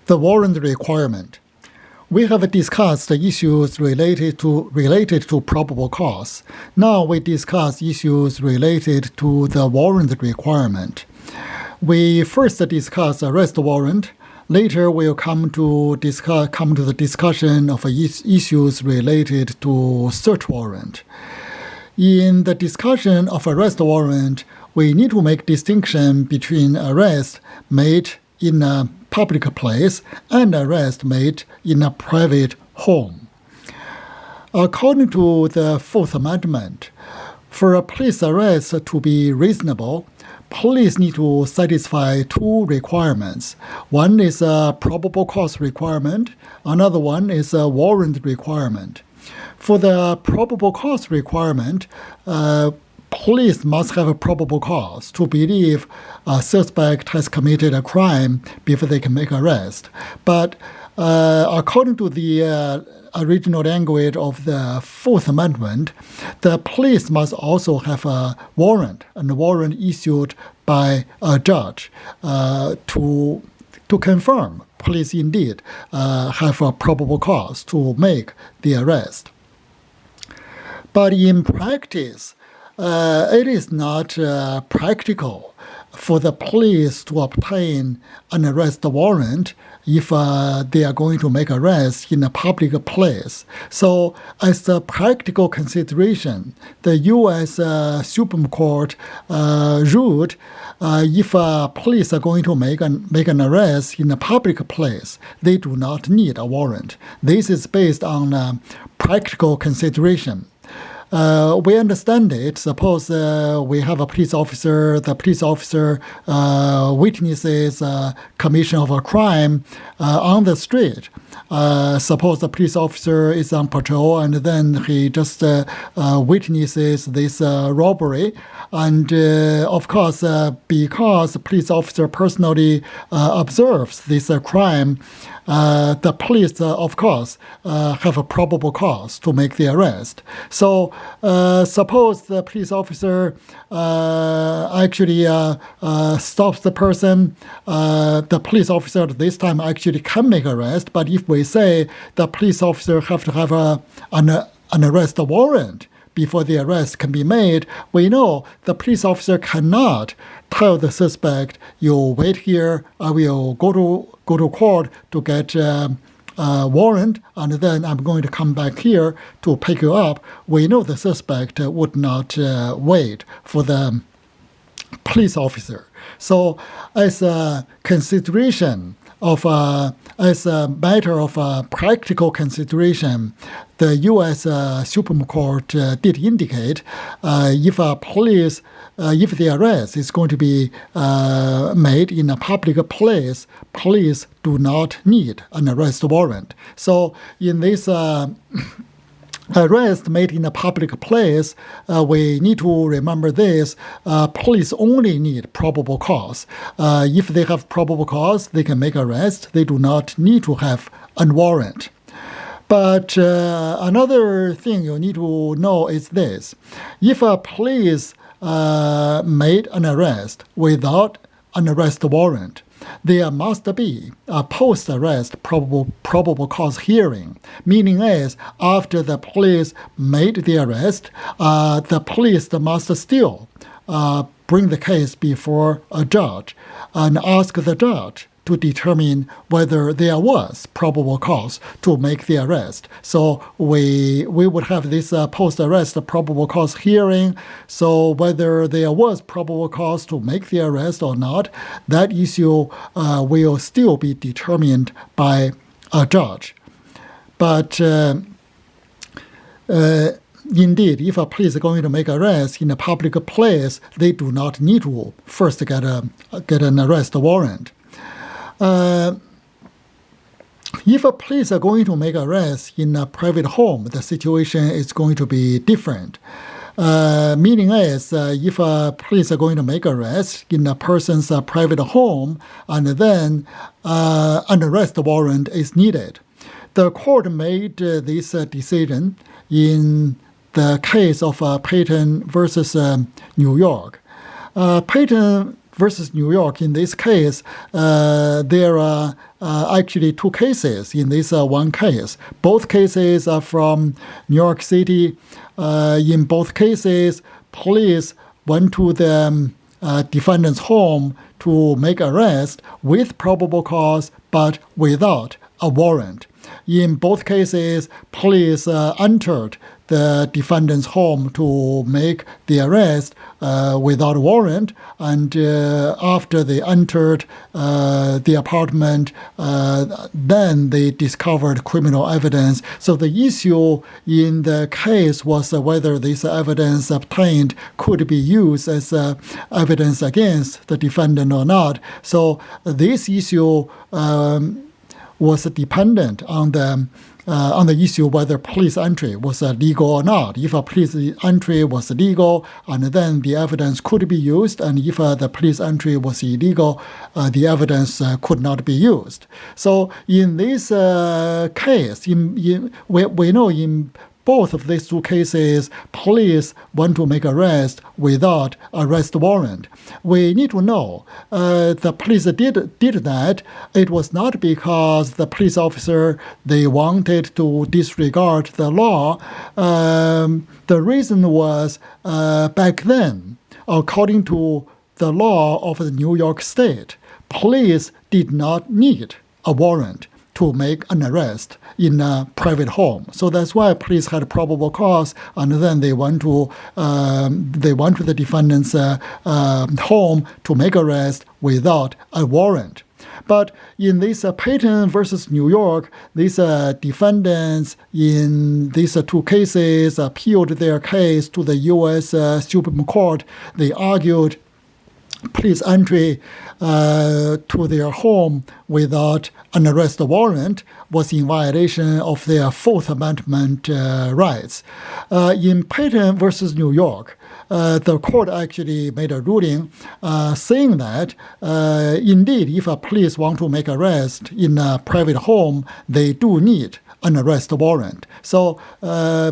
the warrant requirement. We have discussed issues related to probable cause. Now we discuss issues related to the warrant requirement. We first discuss arrest warrant. Later we'll come to the discussion of issues related to search warrant. In the discussion of arrest warrant, we need to make distinction between arrest made in a public place and arrest made in a private home. According to the Fourth Amendment, for a police arrest to be reasonable, police need to satisfy two requirements. One is a probable cause requirement, another one is a warrant requirement. For the probable cause requirement, police must have a probable cause to believe a suspect has committed a crime before they can make arrest. But according to the original language of the Fourth Amendment, the police must also have a warrant, and a warrant issued by a judge to confirm police indeed have a probable cause to make the arrest. But in practice, it is not practical for the police to obtain an arrest warrant if they are going to make arrests in a public place. So as a practical consideration, the U.S. Supreme Court ruled if police are going to make an arrest in a public place, they do not need a warrant. This is based on practical consideration. We understand it. Suppose we have a police officer, the police officer witnesses commission of a crime on the street. Suppose the police officer is on patrol and then he just witnesses this robbery. And of course, because the police officer personally observes this crime, the police, of course, have a probable cause to make the arrest. So suppose the police officer actually stops the person. The police officer at this time actually can make arrest. But if we say the police officer have to have an arrest warrant before the arrest can be made, we know the police officer cannot tell the suspect, you wait here, I will go to court to get a warrant, and then I'm going to come back here to pick you up. We know the suspect would not wait for the police officer. So as a consideration of as a matter of practical consideration, the U.S. Supreme Court did indicate if the arrest is going to be made in a public place, police do not need an arrest warrant. So in this arrest made in a public place, we need to remember this. Police only need probable cause. If they have probable cause, they can make arrest. They do not need to have a warrant. But another thing you need to know is this. If a police made an arrest without an arrest warrant, there must be a post-arrest probable cause hearing. Meaning is, after the police made the arrest, the police must still bring the case before a judge and ask the judge to determine whether there was probable cause to make the arrest. So we would have this post-arrest probable cause hearing. So whether there was probable cause to make the arrest or not, that issue will still be determined by a judge. But indeed, if a police is going to make arrest in a public place, they do not need to first get an arrest warrant. If a police are going to make arrests in a private home, the situation is going to be different. Meaning is, if a police are going to make arrests in a person's private home, and then an arrest warrant is needed. The court made this decision in the case of Payton versus New York. Payton versus New York, in this case, there are actually two cases in this one case. Both cases are from New York City. In both cases, police went to the defendant's home to make arrest with probable cause, but without a warrant. In both cases, police entered the defendant's home to make the arrest without a warrant, and after they entered the apartment, then they discovered criminal evidence. So the issue in the case was whether this evidence obtained could be used as evidence against the defendant or not. So this issue was dependent on the issue whether police entry was legal or not. If a police entry was legal, and then the evidence could be used, and if the police entry was illegal, the evidence could not be used. So in this case, we know in both of these two cases, police want to make arrest without arrest warrant. We need to know the police did that. It was not because the police officer, they wanted to disregard the law. The reason was back then, according to the law of the New York State, police did not need a warrant to make an arrest in a private home. So that's why police had probable cause, and then they went to the defendant's home to make arrest without a warrant. But in this Payton versus New York, these defendants in these two cases appealed their case to the U.S. Supreme Court. They argued police entry to their home without an arrest warrant was in violation of their Fourth Amendment rights. In Payton versus New York, the court actually made a ruling saying that indeed, if a police want to make arrest in a private home, they do need an arrest warrant. So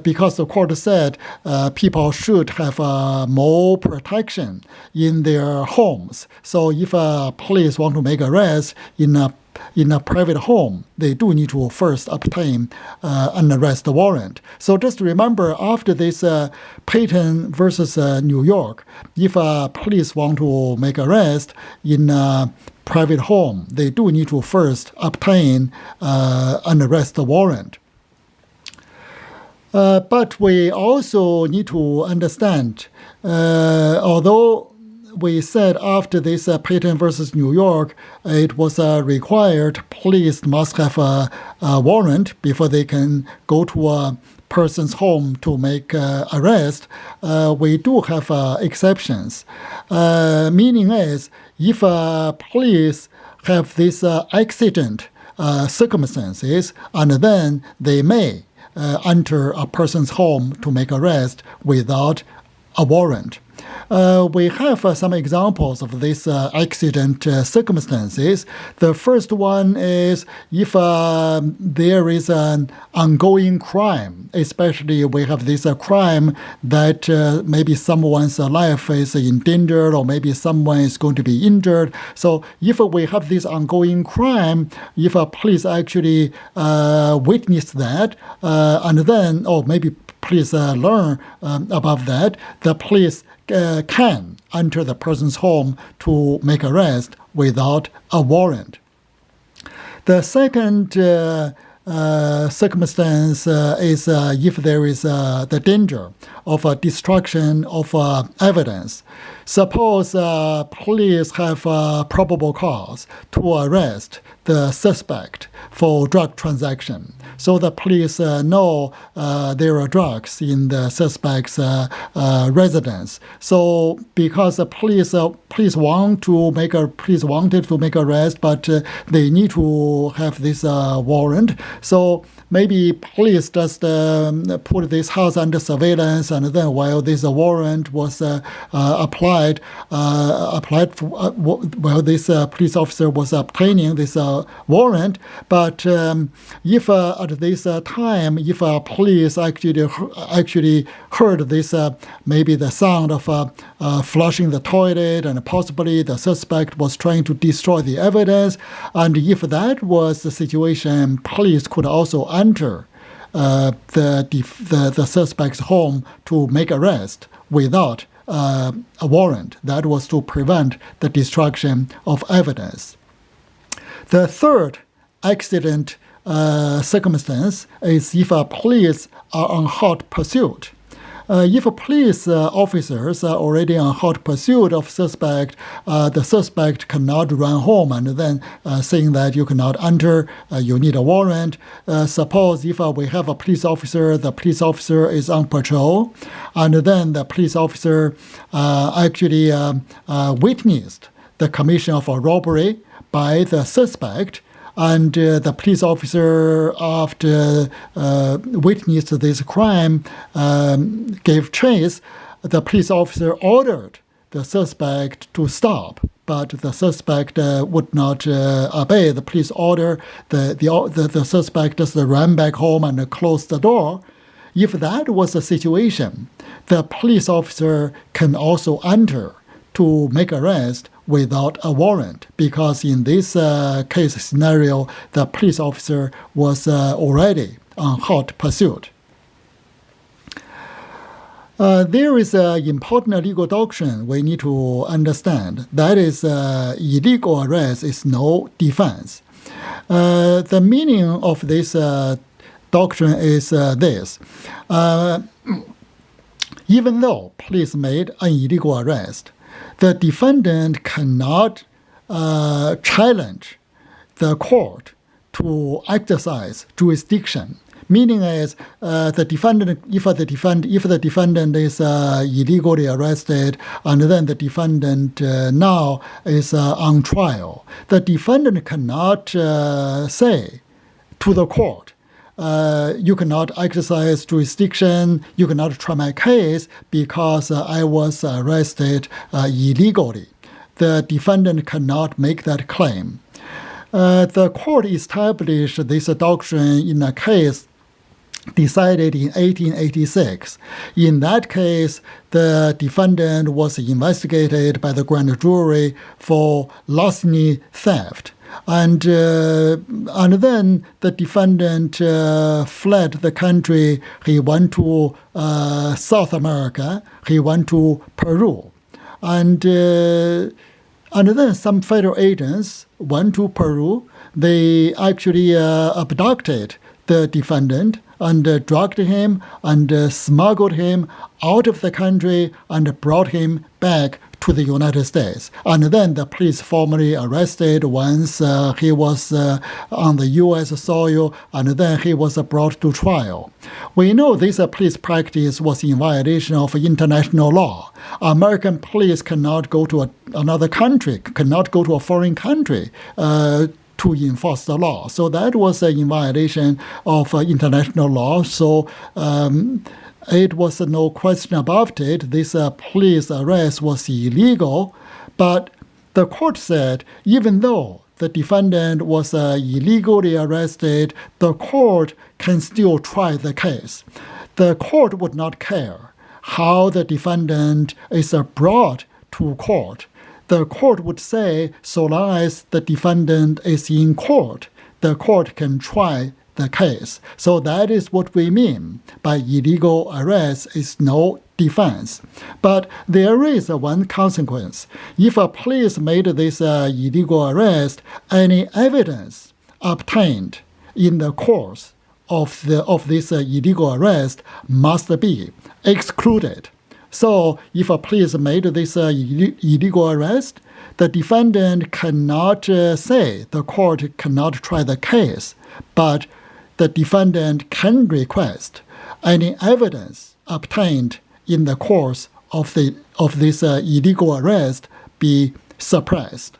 because the court said people should have more protection in their homes. So if police want to make arrest in a private home, they do need to first obtain an arrest warrant. So just remember, after this Payton versus New York, if police want to make arrest in a private home, they do need to first obtain an arrest warrant. But we also need to understand, although we said after this Payton versus New York, it was required police must have a warrant before they can go to a person's home to make arrest. We do have exceptions. Meaning is, if police have this accident circumstances, and then they may enter a person's home to make arrest without a warrant. We have some examples of this accident circumstances. The first one is if there is an ongoing crime, especially we have this crime that maybe someone's life is in danger, or maybe someone is going to be injured. So if we have this ongoing crime, if a police actually witness that, and then, or maybe police learn about that, the police can enter the person's home to make arrest without a warrant. The second circumstance is if there is the danger of destruction of evidence. Suppose police have probable cause to arrest the suspect for drug transaction. So the police know there are drugs in the suspect's residence. So because the police wanted to make arrest, but they need to have this warrant. So maybe police just put this house under surveillance, and then while this warrant was applied, applied for, this police officer was obtaining this warrant. But if at this time, if police actually heard this, maybe the sound of flushing the toilet, and possibly the suspect was trying to destroy the evidence, and if that was the situation, police could also enter the suspect's home to make arrest without a warrant. That was to prevent the destruction of evidence. The third accident circumstance is if police are on hot pursuit. If police officers are already on hot pursuit of suspect, the suspect cannot run home and then saying that you cannot enter, you need a warrant. Suppose if we have a police officer, the police officer is on patrol, and then the police officer actually witnessed the commission of a robbery by the suspect, and the police officer, after witnessed this crime, gave chase. The police officer ordered the suspect to stop, but the suspect would not obey the police order. The suspect just ran back home and closed the door. If that was the situation, the police officer can also enter to make arrest without a warrant, because in this case scenario, the police officer was already on hot pursuit. There is an important legal doctrine we need to understand. That is, illegal arrest is no defense. The meaning of this doctrine is this. Even though police made an illegal arrest, the defendant cannot challenge the court to exercise jurisdiction. Meaning is the defendant, if the defendant is illegally arrested, and then the defendant now is on trial, the defendant cannot say to the court, you cannot exercise jurisdiction, you cannot try my case because I was arrested illegally. The defendant cannot make that claim. The court established this doctrine in a case decided in 1886. In that case, the defendant was investigated by the grand jury for larceny theft. And then the defendant fled the country. He went to South America. He went to Peru. And then some federal agents went to Peru. They actually abducted the defendant and drugged him and smuggled him out of the country and brought him back to the United States. And then the police formally arrested once he was on the U.S. soil, and then he was brought to trial. We know this police practice was in violation of international law. American police cannot go to another country, cannot go to a foreign country to enforce the law. So that was in violation of international law. So it was no question about it. This police arrest was illegal. But the court said, even though the defendant was illegally arrested, the court can still try the case. The court would not care how the defendant is brought to court. The court would say, so long as the defendant is in court, the court can try the case. So that is what we mean by illegal arrest is no defense. But there is one consequence. If a police made this illegal arrest, any evidence obtained in the course of this illegal arrest must be excluded. So if a police made this illegal arrest, the defendant cannot say the court cannot try the case, but the defendant can request any evidence obtained in the course of this illegal arrest be suppressed.